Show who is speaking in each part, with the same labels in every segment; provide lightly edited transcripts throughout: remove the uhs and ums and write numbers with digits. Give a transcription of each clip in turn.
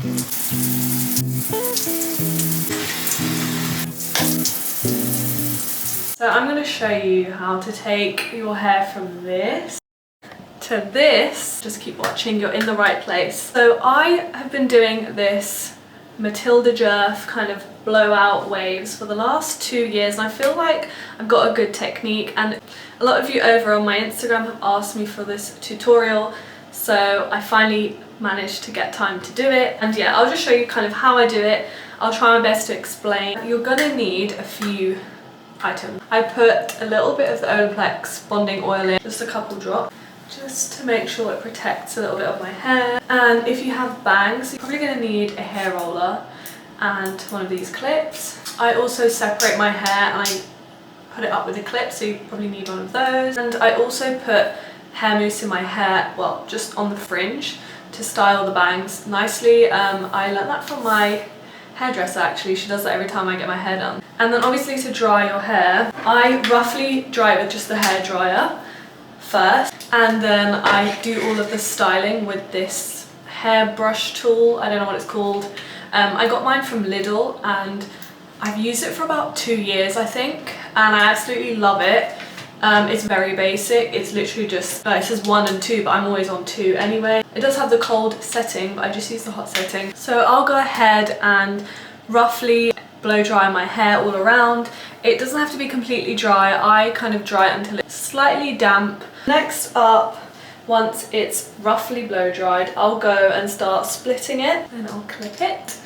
Speaker 1: So I'm going to show you how to take your hair from this to this. Just keep watching, you're in the right place. So I have been doing this Matilda djerf kind of blowout waves for the last 2 years, and I feel like I've got a good technique, and a lot of you over on my Instagram have asked me for this tutorial, so I finally managed to get time to do it. And yeah, I'll just show you kind of how I do it. I'll try my best to explain. You're gonna need a few items. I put a little bit of the Olaplex bonding oil in, just a couple drops, just to make sure it protects a little bit of my hair. And if you have bangs, you're probably going to need a hair roller and one of these clips. I also separate my hair and I put it up with a clip, so you probably need one of those. And I also put hair mousse in my hair, well, just on the fringe to style the bangs nicely. I learned that from my hairdresser actually. She does that every time I get my hair done. And then obviously to dry your hair, I roughly dry it with just the hair dryer first, and then I do all of the styling with this hair brush tool. I don't know what it's called. I got mine from Lidl and I've used it for about 2 years I think, and I absolutely love it. It's very basic. It's literally just, it says 1 and 2, but I'm always on 2 anyway. It does have the cold setting, but I just use the hot setting. So I'll go ahead and roughly blow dry my hair all around. It doesn't have to be completely dry. I kind of dry it until it's slightly damp. Next up, once it's roughly blow dried, I'll go and start splitting it, and I'll clip it.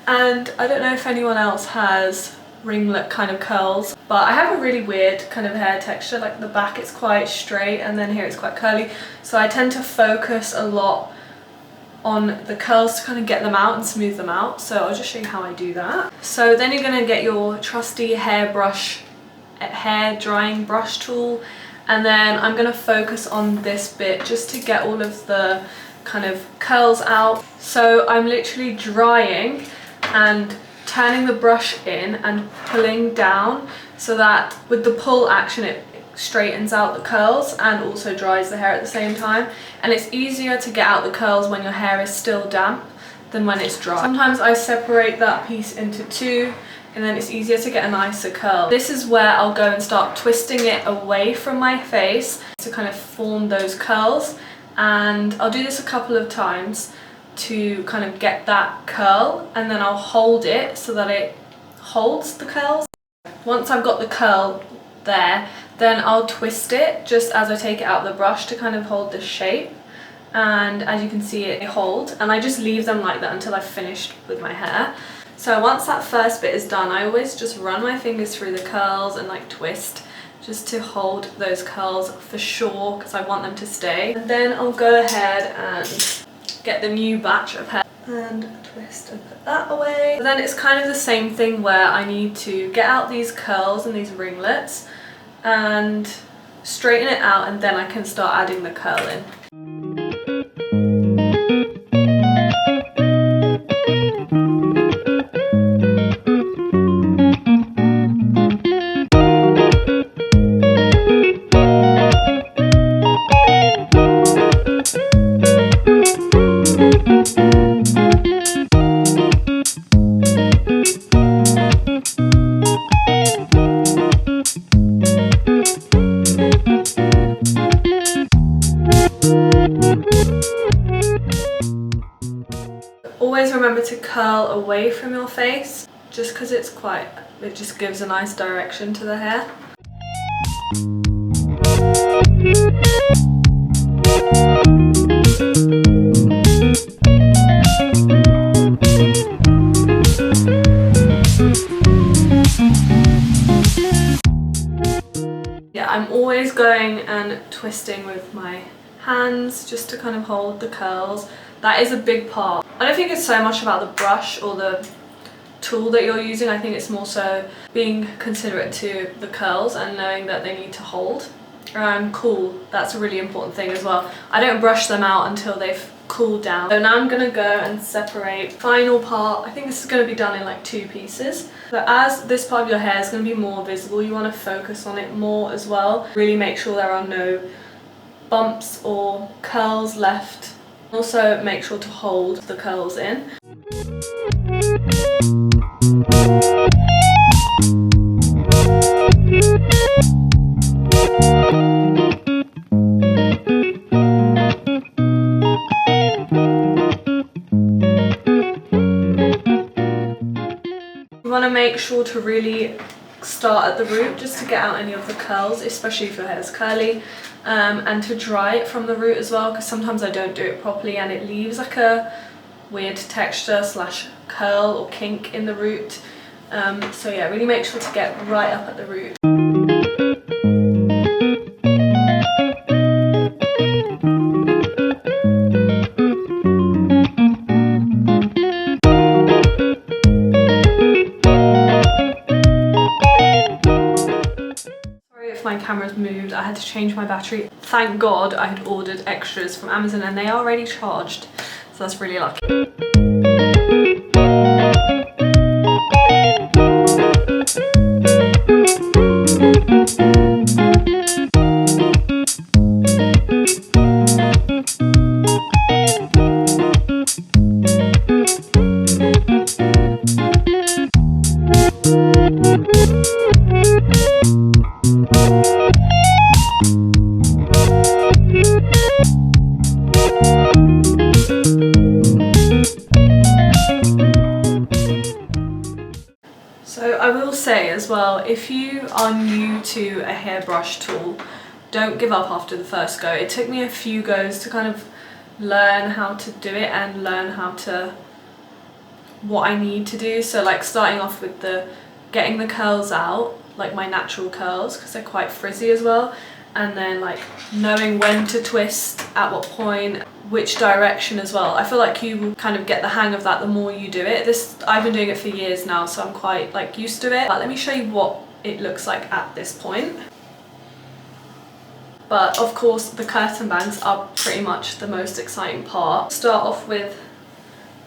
Speaker 1: And I don't know if anyone else has ringlet kind of curls, but I have a really weird kind of hair texture. Like the back it's quite straight and then here it's quite curly, so I tend to focus a lot on the curls to kind of get them out and smooth them out. So I'll just show you how I do that. So then you're going to get your trusty hair drying brush tool, and then I'm going to focus on this bit just to get all of the kind of curls out. So I'm literally drying and turning the brush in and pulling down, so that with the pull action it straightens out the curls and also dries the hair at the same time. And it's easier to get out the curls when your hair is still damp than when it's dry. Sometimes I separate that piece into 2, and then it's easier to get a nicer curl. This is where I'll go and start twisting it away from my face to kind of form those curls, and I'll do this a couple of times to kind of get that curl, and then I'll hold it so that it holds the curls. Once I've got the curl there, then I'll twist it just as I take it out of the brush to kind of hold the shape, and as you can see it holds, and I just leave them like that until I've finished with my hair. So once that first bit is done, I always just run my fingers through the curls and like twist just to hold those curls for sure, because I want them to stay. And then I'll go ahead and get the new batch of hair and twist and put that away. But then it's kind of the same thing where I need to get out these curls and these ringlets and straighten it out, and then I can start adding the curl in. Always remember to curl away from your face, just because it just gives a nice direction to the hair. Yeah, I'm always going and twisting with my hands just to kind of hold the curls. That is a big part. I don't think it's so much about the brush or the tool that you're using. I think it's more so being considerate to the curls and knowing that they need to hold and cool. That's a really important thing as well. I don't brush them out until they've cooled down. So now I'm going to go and separate final part. I think this is going to be done in like 2 pieces. So as this part of your hair is going to be more visible, you want to focus on it more as well. Really make sure there are no bumps or curls left. Also make sure to hold the curls in. You want to make sure to really start at the root just to get out any of the curls, especially if your hair is curly, and to dry it from the root as well, because sometimes I don't do it properly and it leaves like a weird texture slash curl or kink in the root. So yeah, really make sure to get right up at the root. My camera's moved, I had to change my battery. Thank God I had ordered extras from Amazon and they are already charged, so that's really lucky. So I will say as well, if you are new to a hairbrush tool, don't give up after the first go. It took me a few goes to kind of learn how to do it and learn what I need to do. So like starting off with getting the curls out, like my natural curls, because they're quite frizzy as well, and then like knowing when to twist, at what point, which direction as well. I feel like you will kind of get the hang of that the more you do it. I've been doing it for years now, so I'm quite like used to it. But let me show you what it looks like at this point. But of course the curtain bangs are pretty much the most exciting part. Start off with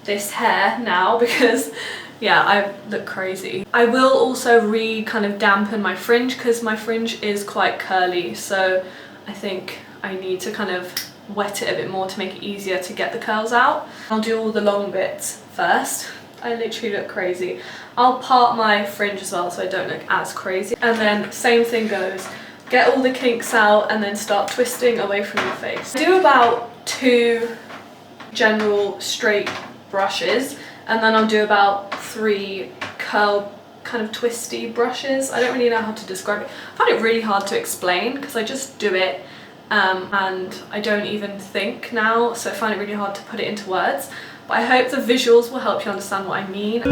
Speaker 1: this hair now because yeah, I look crazy. I will also kind of dampen my fringe because my fringe is quite curly, so I think I need to kind of wet it a bit more to make it easier to get the curls out. I'll do all the long bits first. I literally look crazy. I'll part my fringe as well so I don't look as crazy. And then same thing goes. Get all the kinks out and then start twisting away from your face. Do about 2 general straight brushes and then I'll do about 3 curl kind of twisty brushes. I don't really know how to describe it. I find it really hard to explain because I just do it and I don't even think now, so I find it really hard to put it into words. But I hope the visuals will help you understand what I mean.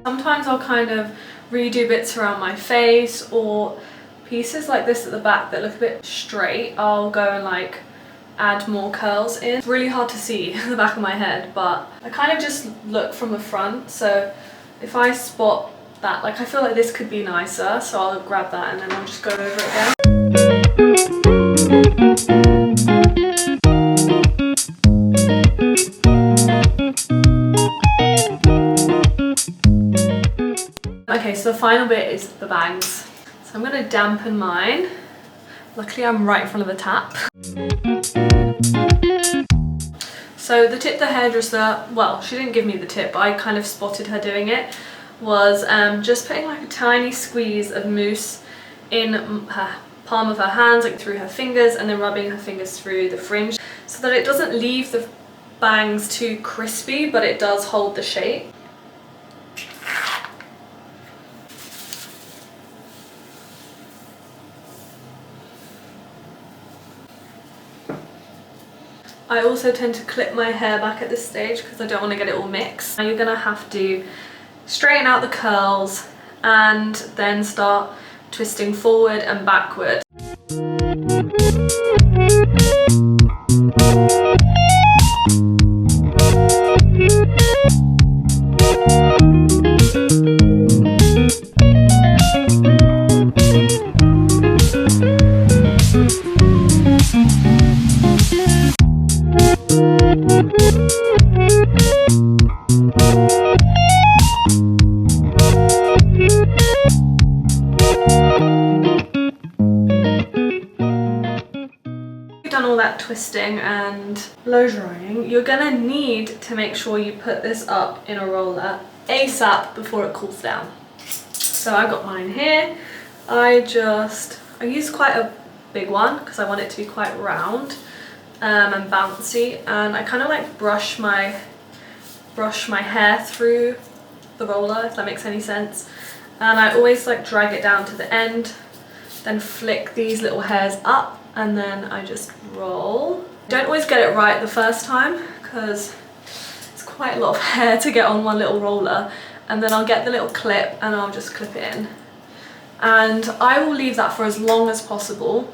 Speaker 1: Sometimes I'll kind of redo bits around my face or pieces like this at the back that look a bit straight. I'll go and like add more curls in. It's really hard to see the back of my head, but I kind of just look from the front. So if I spot that, like I feel like this could be nicer, so I'll grab that and then I'll just go over it again. Okay, so the final bit is the bangs. So I'm going to dampen mine. Luckily I'm right in front of the tap. So the tip the hairdresser, well, she didn't give me the tip, but I kind of spotted her doing it, was just putting like a tiny squeeze of mousse in her palm of her hands, like through her fingers, and then rubbing her fingers through the fringe so that it doesn't leave the bangs too crispy, but it does hold the shape. I also tend to clip my hair back at this stage because I don't want to get it all mixed. Now you're going to have to straighten out the curls and then start twisting forward and backward. Done all that twisting and blow drying, you're gonna need to make sure you put this up in a roller ASAP before it cools down. So I've got mine here. I use quite a big one because I want it to be quite round and bouncy, and I kind of like brush my hair through the roller, if that makes any sense. And I always like drag it down to the end, then flick these little hairs up, and then I just roll. Don't always get it right the first time because it's quite a lot of hair to get on one little roller, and then I'll get the little clip and I'll just clip it in. And I will leave that for as long as possible.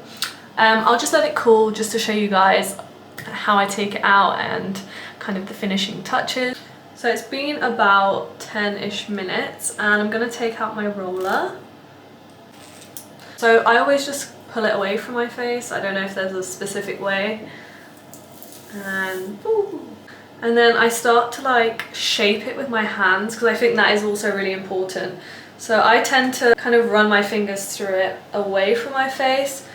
Speaker 1: I'll just let it cool just to show you guys how I take it out and kind of the finishing touches. So it's been about 10-ish minutes and I'm gonna take out my roller. So I always just pull it away from my face. I don't know if there's a specific way. And then I start to like shape it with my hands because I think that is also really important. So I tend to kind of run my fingers through it away from my face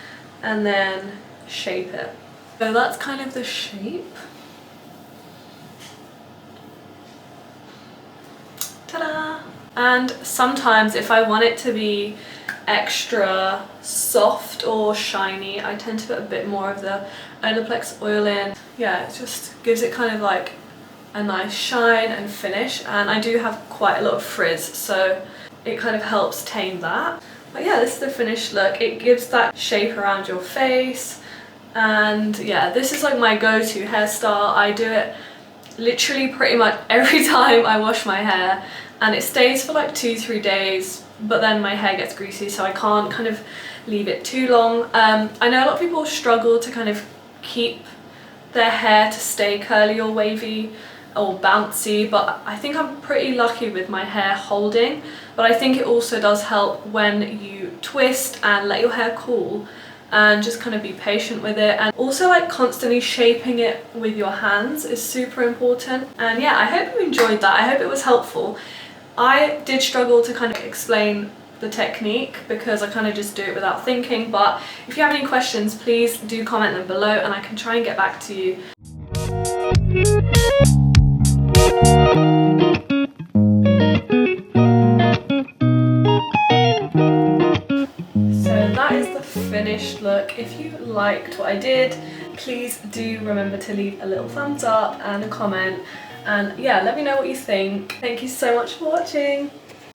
Speaker 1: and then shape it. So that's kind of the shape. Ta-da! And sometimes if I want it to be extra soft or shiny, I tend to put a bit more of the Olaplex oil in. Yeah, it just gives it kind of like a nice shine and finish, and I do have quite a lot of frizz, so it kind of helps tame that. But yeah, this is the finished look. It gives that shape around your face, and yeah, this is like my go-to hairstyle. I do it literally pretty much every time I wash my hair, and it stays for like 2-3 days, but then my hair gets greasy, so I can't kind of leave it too long. I know a lot of people struggle to kind of keep their hair to stay curly or wavy or bouncy, but I think I'm pretty lucky with my hair holding. But I think it also does help when you twist and let your hair cool and just kind of be patient with it. And also like constantly shaping it with your hands is super important. And yeah, I hope you enjoyed that. I hope it was helpful. I did struggle to kind of explain the technique because I kind of just do it without thinking, but if you have any questions, please do comment them below and I can try and get back to you. So that is the finished look. If you liked what I did, please do remember to leave a little thumbs up and a comment, and yeah, let me know what you think. Thank you so much for watching.